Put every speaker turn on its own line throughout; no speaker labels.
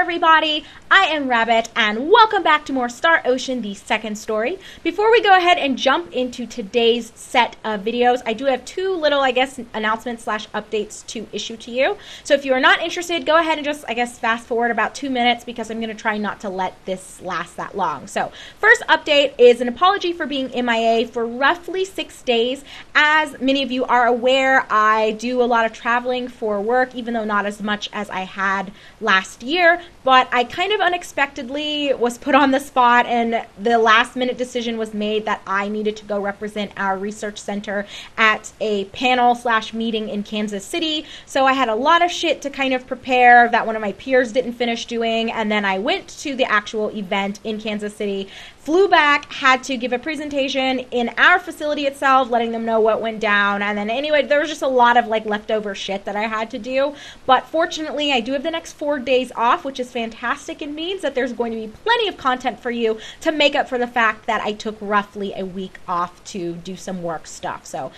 everybody, I am Rabbit, and welcome back to more Star Ocean, the second story. Before we go ahead and jump into today's set of videos, I do have two little, announcements / updates to issue to you. So if you are not interested, go ahead and just, fast forward about 2 minutes because I'm going to try not to let this last that long. So first update is an apology for being MIA for roughly 6 days. As many of you are aware, I do a lot of traveling for work, even though not as much as I had last year, but I kind of unexpectedly was put on the spot, and the last minute decision was made that I needed to go represent our research center at a panel / meeting in Kansas City. So I had a lot of shit to kind of prepare that one of my peers didn't finish doing, and then I went to the actual event in Kansas City, flew back, had to give a presentation in our facility itself, letting them know what went down, and then anyway, there was just a lot of leftover shit that I had to do. But fortunately, I do have the next 4 days off, which is fantastic. It means that there's going to be plenty of content for you to make up for the fact that I took roughly a week off to do some work stuff. So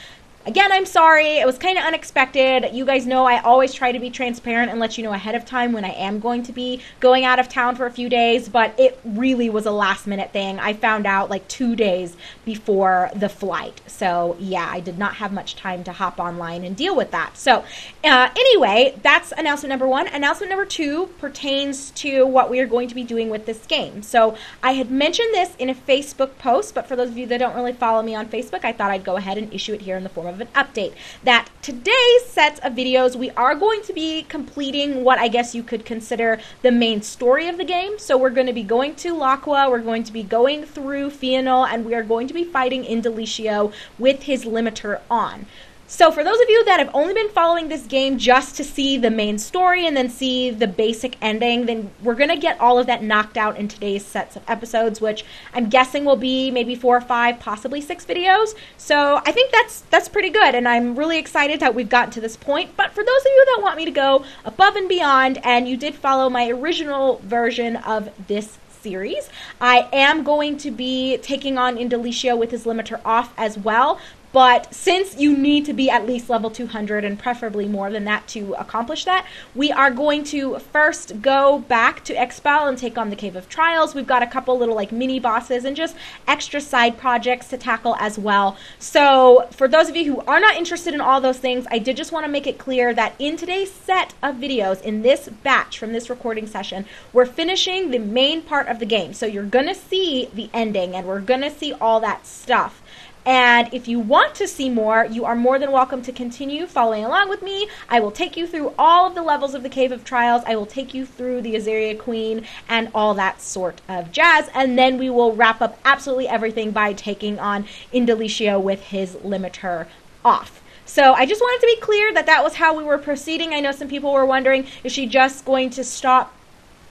again, I'm sorry. It was kind of unexpected. You guys know I always try to be transparent and let you know ahead of time when I am going to be going out of town for a few days, but it really was a last minute thing. I found out 2 days before the flight. So yeah, I did not have much time to hop online and deal with that. So anyway, that's announcement number 1. Announcement number 2 pertains to what we are going to be doing with this game. So I had mentioned this in a Facebook post, but for those of you that don't really follow me on Facebook, I thought I'd go ahead and issue it here in the form of an update. That today's set of videos, we are going to be completing what I guess you could consider the main story of the game. So we're going to be going to Laqua, we're going to be going through Fienal, and we are going to be fighting Indelicio with his limiter on. So for those of you that have only been following this game just to see the main story and then see the basic ending, then we're going to get all of that knocked out in today's sets of episodes, which I'm guessing will be maybe 4 or 5, possibly 6 videos. So I think that's pretty good, and I'm really excited that we've gotten to this point. But for those of you that want me to go above and beyond, and you did follow my original version of this series, I am going to be taking on Indelicio with his limiter off as well. But since you need to be at least level 200 and preferably more than that to accomplish that, we are going to first go back to Expel and take on the Cave of Trials. We've got a couple little mini bosses and just extra side projects to tackle as well. So for those of you who are not interested in all those things, I did just want to make it clear that in today's set of videos, in this batch from this recording session, we're finishing the main part of the game. So you're going to see the ending and we're going to see all that stuff. And if you want to see more, you are more than welcome to continue following along with me. I will take you through all of the levels of the Cave of Trials. I will take you through the Azaria Queen and all that sort of jazz. And then we will wrap up absolutely everything by taking on Indelicio with his limiter off. So I just wanted to be clear that that was how we were proceeding. I know some people were wondering, is she just going to stop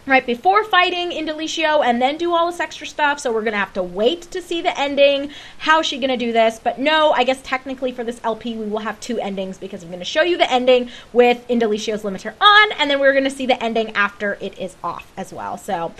right before fighting Indelicio and then do all this extra stuff? So we're going to have to wait to see the ending. How is she going to do this? But no, I guess technically for this LP we will have 2 endings, because I'm going to show you the ending with Indelicio's limiter on, and then we're going to see the ending after it is off as well. So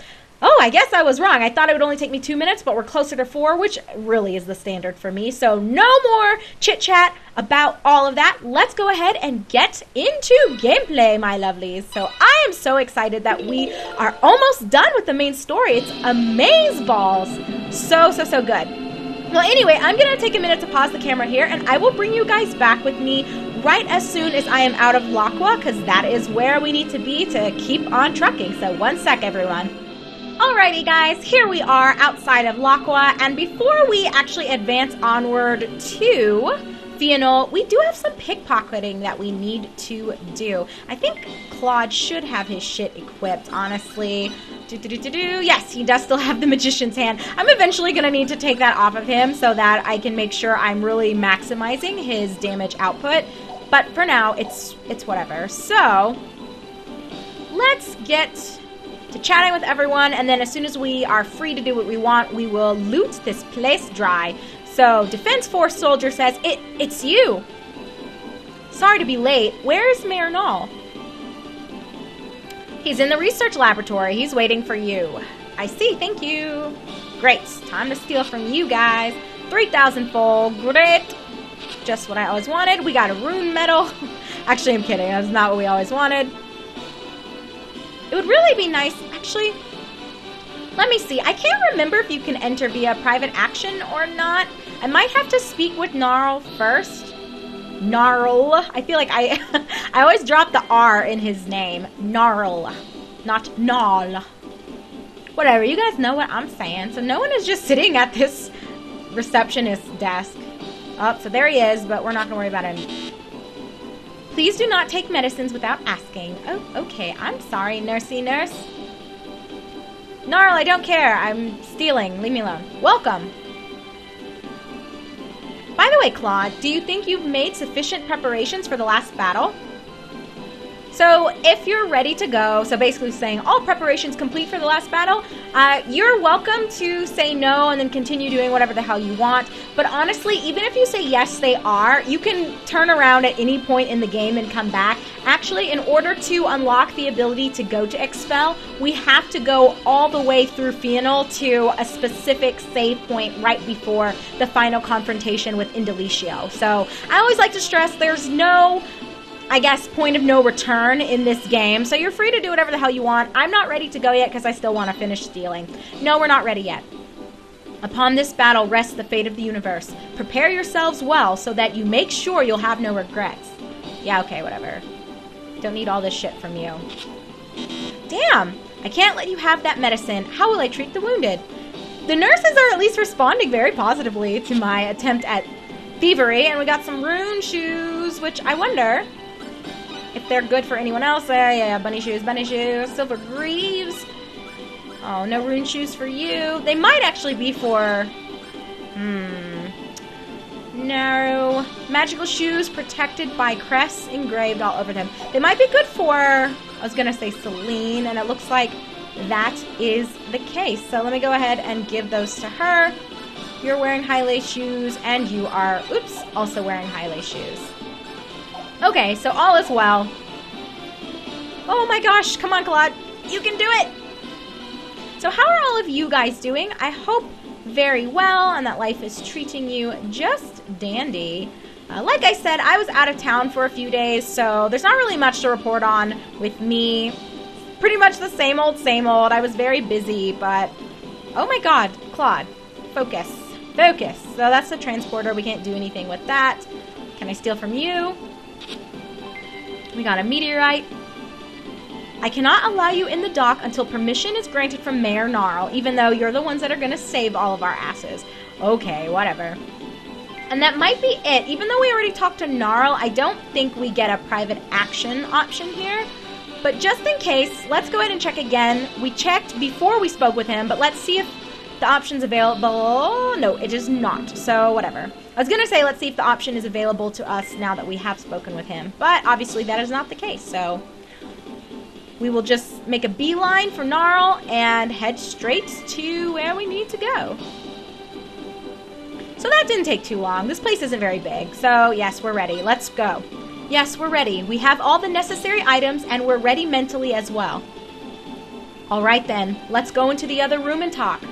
I guess I was wrong. I thought it would only take me 2 minutes, but we're closer to 4, which really is the standard for me. So no more chit-chat about all of that. Let's go ahead and get into gameplay, my lovelies. So I am so excited that we are almost done with the main story. It's amazeballs. So good. Well, anyway, I'm going to take a minute to pause the camera here, and I will bring you guys back with me right as soon as I am out of Laqua, because that is where we need to be to keep on trucking. So 1 sec, everyone. Alrighty guys, here we are outside of Laqua, and before we actually advance onward to Fienal, we do have some pickpocketing that we need to do. I think Claude should have his shit equipped, honestly. Yes, he does still have the Magician's Hand. I'm eventually going to need to take that off of him so that I can make sure I'm really maximizing his damage output. But for now, it's whatever. So, let's get to chatting with everyone, and then as soon as we are free to do what we want, we will loot this place dry. So, Defense Force Soldier says, it's you. Sorry to be late. Where's Mayor Narl? He's in the research laboratory. He's waiting for you. I see, thank you. Great, time to steal from you guys. 3,000 full, great. Just what I always wanted. We got a rune medal. Actually, I'm kidding, that's not what we always wanted. It would really be nice, actually. Let me see. I can't remember if you can enter via private action or not. I might have to speak with Narl first. Narl. I feel like I always drop the R in his name. Narl. Not Narl. Whatever. You guys know what I'm saying. So no one is just sitting at this receptionist's desk. Oh, so there he is, but we're not going to worry about him. Please do not take medicines without asking. Oh, okay. I'm sorry, nursey nurse. Narl, I don't care. I'm stealing. Leave me alone. Welcome. By the way, Claude, do you think you've made sufficient preparations for the last battle? So if you're ready to go, so basically saying all preparations complete for the last battle, you're welcome to say no and then continue doing whatever the hell you want. But honestly, even if you say yes, they are, you can turn around at any point in the game and come back. Actually, in order to unlock the ability to go to Expel, we have to go all the way through Fienal to a specific save point right before the final confrontation with Indelicio. So I always like to stress there's no, I guess, point of no return in this game, so you're free to do whatever the hell you want. I'm not ready to go yet because I still want to finish stealing. No, we're not ready yet. Upon this battle rests the fate of the universe. Prepare yourselves well so that you make sure you'll have no regrets. Yeah, okay, whatever. Don't need all this shit from you. Damn! I can't let you have that medicine. How will I treat the wounded? The nurses are at least responding very positively to my attempt at thievery, and we got some rune shoes, which I wonder if they're good for anyone else. Yeah, bunny shoes, silver greaves. Oh, no rune shoes for you. They might actually be for, no. Magical shoes protected by crests engraved all over them. They might be good for, I was going to say Celine, and it looks like that is the case. So let me go ahead and give those to her. You're wearing high lace shoes, and you are, oops, also wearing high lace shoes. Okay, so all is well. Oh my gosh, come on, Claude. You can do it! So how are all of you guys doing? I hope very well, and that life is treating you just dandy. Like I said, I was out of town for a few days, so there's not really much to report on with me. Pretty much the same old, same old. I was very busy, but oh my god, Claude, focus. Focus. So that's the transporter. We can't do anything with that. Can I steal from you? We got a meteorite. I cannot allow you in the dock until permission is granted from Mayor Narl, even though you're the ones that are going to save all of our asses. Okay, whatever. And that might be it. Even though we already talked to Narl, I don't think we get a private action option here. But just in case, let's go ahead and check again. We checked before we spoke with him, but let's see if the option's available. No, it is not. So whatever. I was going to say let's see if the option is available to us now that we have spoken with him. But obviously that is not the case. So we will just make a beeline for Narl and head straight to where we need to go. So that didn't take too long. This place isn't very big. So yes, we're ready. Let's go. Yes, we're ready. We have all the necessary items and we're ready mentally as well. All right then, let's go into the other room and talk.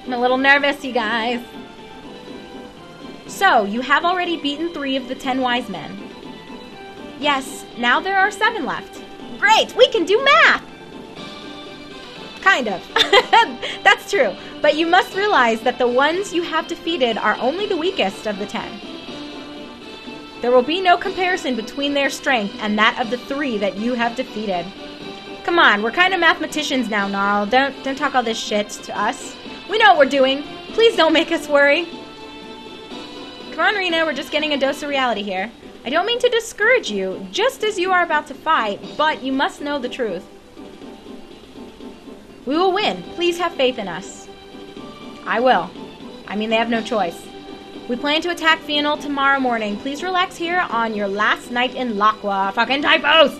I'm a little nervous, you guys. So, you have already beaten 3 of the 10 wise men. Yes, now there are 7 left. Great, we can do math! Kind of. That's true. But you must realize that the ones you have defeated are only the weakest of the 10. There will be no comparison between their strength and that of the 3 that you have defeated. Come on, we're kind of mathematicians now, Narl. Don't talk all this shit to us. We know what we're doing. Please don't make us worry. Come on, Rena, we're just getting a dose of reality here. I don't mean to discourage you, just as you are about to fight, but you must know the truth. We will win. Please have faith in us. I will. I mean, they have no choice. We plan to attack Fienal tomorrow morning. Please relax here on your last night in Laqua. Fucking typos!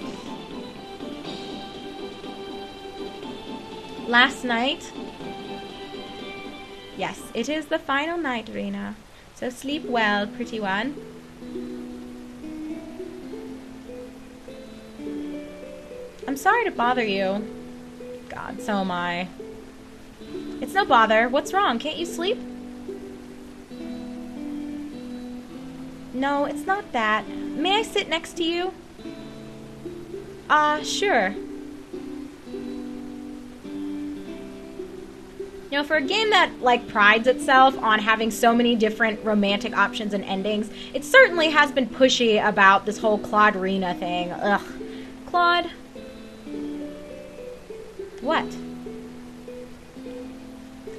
Last night? Yes, it is the final night, Rena. So sleep well, pretty one. I'm sorry to bother you. God, so am I. It's no bother. What's wrong? Can't you sleep? No, it's not that. May I sit next to you? Sure. You know, for a game that, like, prides itself on having so many different romantic options and endings, it certainly has been pushy about this whole Claude Rena thing. Ugh. Claude? What?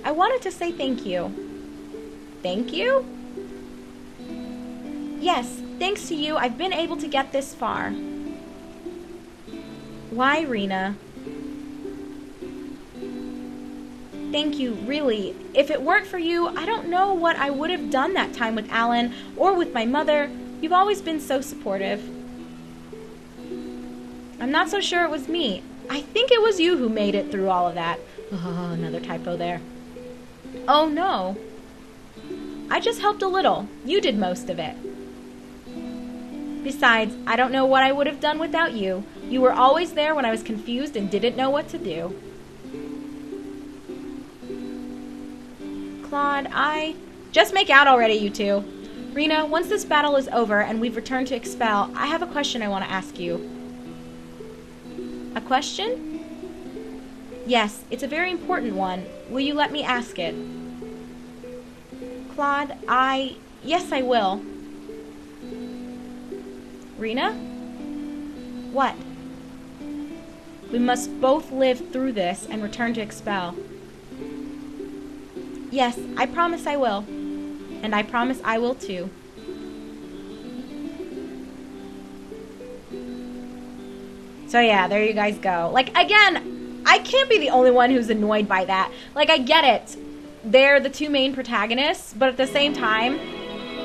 I wanted to say thank you. Thank you? Yes, thanks to you, I've been able to get this far. Why, Rena? Thank you, really. If it weren't for you, I don't know what I would have done that time with Alan or with my mother. You've always been so supportive. I'm not so sure it was me. I think it was you who made it through all of that. Oh, another typo there. Oh, no. I just helped a little. You did most of it. Besides, I don't know what I would have done without you. You were always there when I was confused and didn't know what to do. Claude, Just make out already, you two. Rena, once this battle is over and we've returned to Expel, I have a question I want to ask you. A question? Yes, it's a very important one. Will you let me ask it? Claude, Yes, I will. Rena? What? We must both live through this and return to Expel. Yes, I promise I will. And I promise I will too. So yeah, there you guys go. Like, again, I can't be the only one who's annoyed by that. Like, I get it. They're the two main protagonists, but at the same time,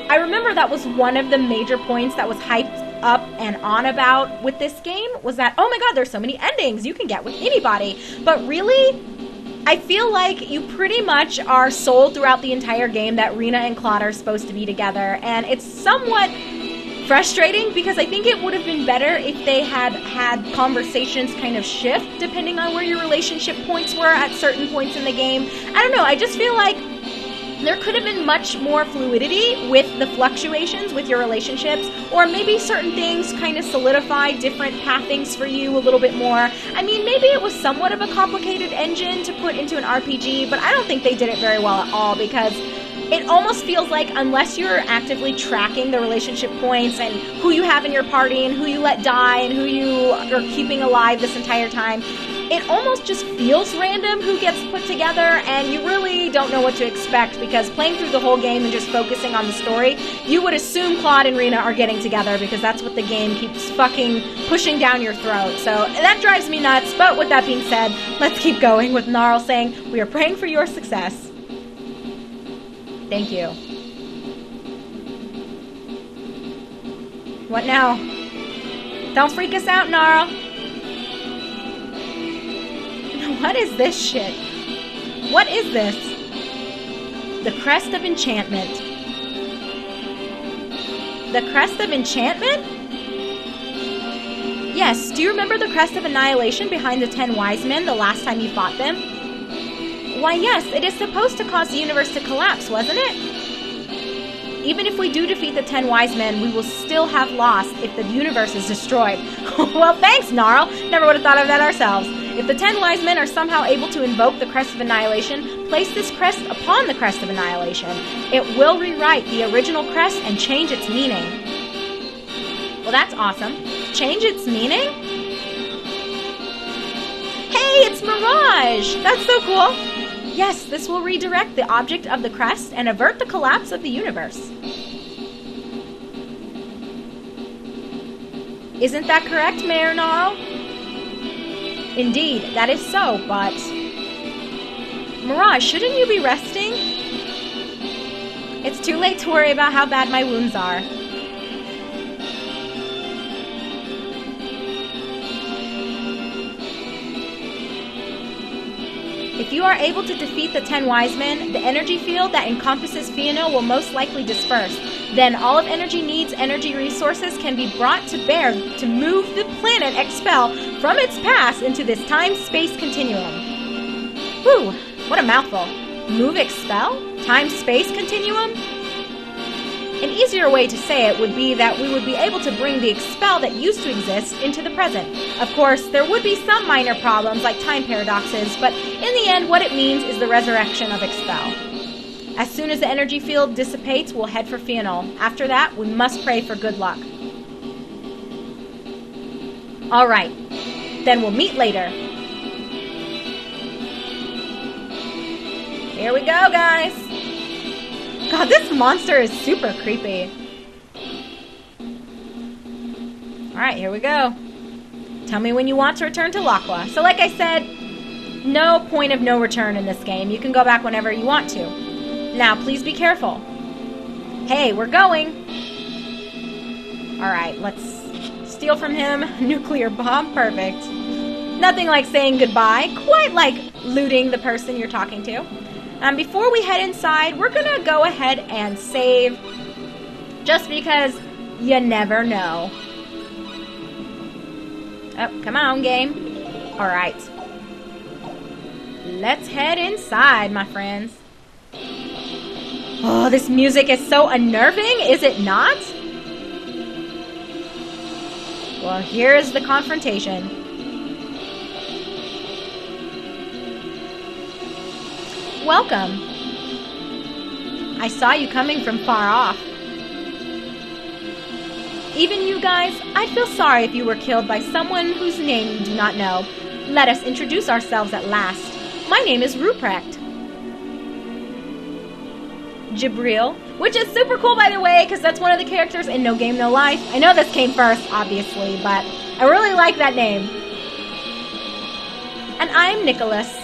I remember that was one of the major points that was hyped up and on about with this game, was that, oh my god, there's so many endings you can get with anybody. But really, I feel like you pretty much are sold throughout the entire game that Rena and Claude are supposed to be together, and it's somewhat frustrating because I think it would have been better if they had had conversations kind of shift depending on where your relationship points were at certain points in the game. I don't know, I just feel like there could have been much more fluidity with the fluctuations with your relationships, or maybe certain things kind of solidify different pathings for you a little bit more. I mean, maybe it was somewhat of a complicated engine to put into an RPG, but I don't think they did it very well at all, because it almost feels like unless you're actively tracking the relationship points and who you have in your party and who you let die and who you are keeping alive this entire time, it almost just feels random who gets put together, and you really don't know what to expect, because playing through the whole game and just focusing on the story, you would assume Claude and Rena are getting together because that's what the game keeps fucking pushing down your throat. So that drives me nuts, but with that being said, let's keep going with Narl saying, "We are praying for your success." Thank you. What now? Don't freak us out, Narl. What is this shit? What is this? The Crest of Enchantment. The Crest of Enchantment? Yes, do you remember the Crest of Annihilation behind the 10 Wise Men the last time you fought them? Why, yes, it is supposed to cause the universe to collapse, wasn't it? Even if we do defeat the 10 Wise Men, we will still have lost if the universe is destroyed. Well, thanks, Narl. Never would have thought of that ourselves. If the 10 Wise Men are somehow able to invoke the Crest of Annihilation, place this crest upon the Crest of Annihilation. It will rewrite the original crest and change its meaning. Well, that's awesome. Change its meaning? Hey, it's Mirage! That's so cool! Yes, this will redirect the object of the crest and avert the collapse of the universe. Isn't that correct, Mayor Narl? Indeed, that is so, but... Mirage, shouldn't you be resting? It's too late to worry about how bad my wounds are. If you are able to defeat the 10 Wise Men, the energy field that encompasses Fienal will most likely disperse. Then all of Energy Need's energy resources can be brought to bear to move the planet Expel from its past into this time-space continuum. Whew, what a mouthful. Move Expel? Time-space continuum? An easier way to say it would be that we would be able to bring the expel that used to exist into the present. Of course, there would be some minor problems like time paradoxes, but in the end, what it means is the resurrection of expel. As soon as the energy field dissipates, we'll head for Fienal. After that, we must pray for good luck. Alright, then we'll meet later. Here we go, guys. God, this monster is super creepy. Alright, here we go. Tell me when you want to return to Laqua. So like I said, no point of no return in this game. You can go back whenever you want to. Now, please be careful. Hey, we're going. Alright, let's steal from him. Nuclear bomb, perfect. Nothing like saying goodbye. Quite like looting the person you're talking to. Before we head inside, we're going to go ahead and save, just because you never know. Oh, come on, game. All right. Let's head inside, my friends. Oh, this music is so unnerving, is it not? Well, here's the confrontation. Welcome. I saw you coming from far off. Even you guys, I'd feel sorry if you were killed by someone whose name you do not know. Let us introduce ourselves at last. My name is Ruprecht. Jibril, which is super cool, by the way, because that's one of the characters in No Game, No Life. I know this came first, obviously, but I really like that name. And I'm Nicolus.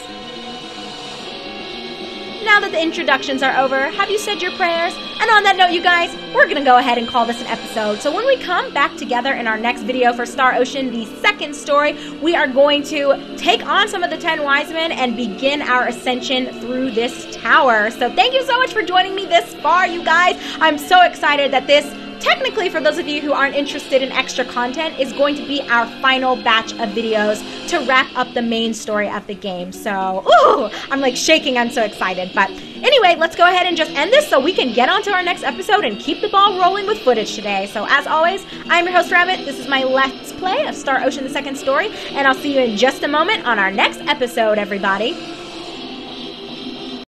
Now that the introductions are over, have you said your prayers? And on that note, you guys, we're going to go ahead and call this an episode. So when we come back together in our next video for Star Ocean, the second story, we are going to take on some of the 10 wise men and begin our ascension through this tower. So thank you so much for joining me this far, you guys. I'm so excited that this, technically, for those of you who aren't interested in extra content, is going to be our final batch of videos to wrap up the main story of the game. So, ooh, I'm like shaking. I'm so excited. But anyway, let's go ahead and just end this so we can get on to our next episode and keep the ball rolling with footage today. So as always, I'm your host, Rabbit. This is my Let's Play of Star Ocean, the second story, and I'll see you in just a moment on our next episode, everybody.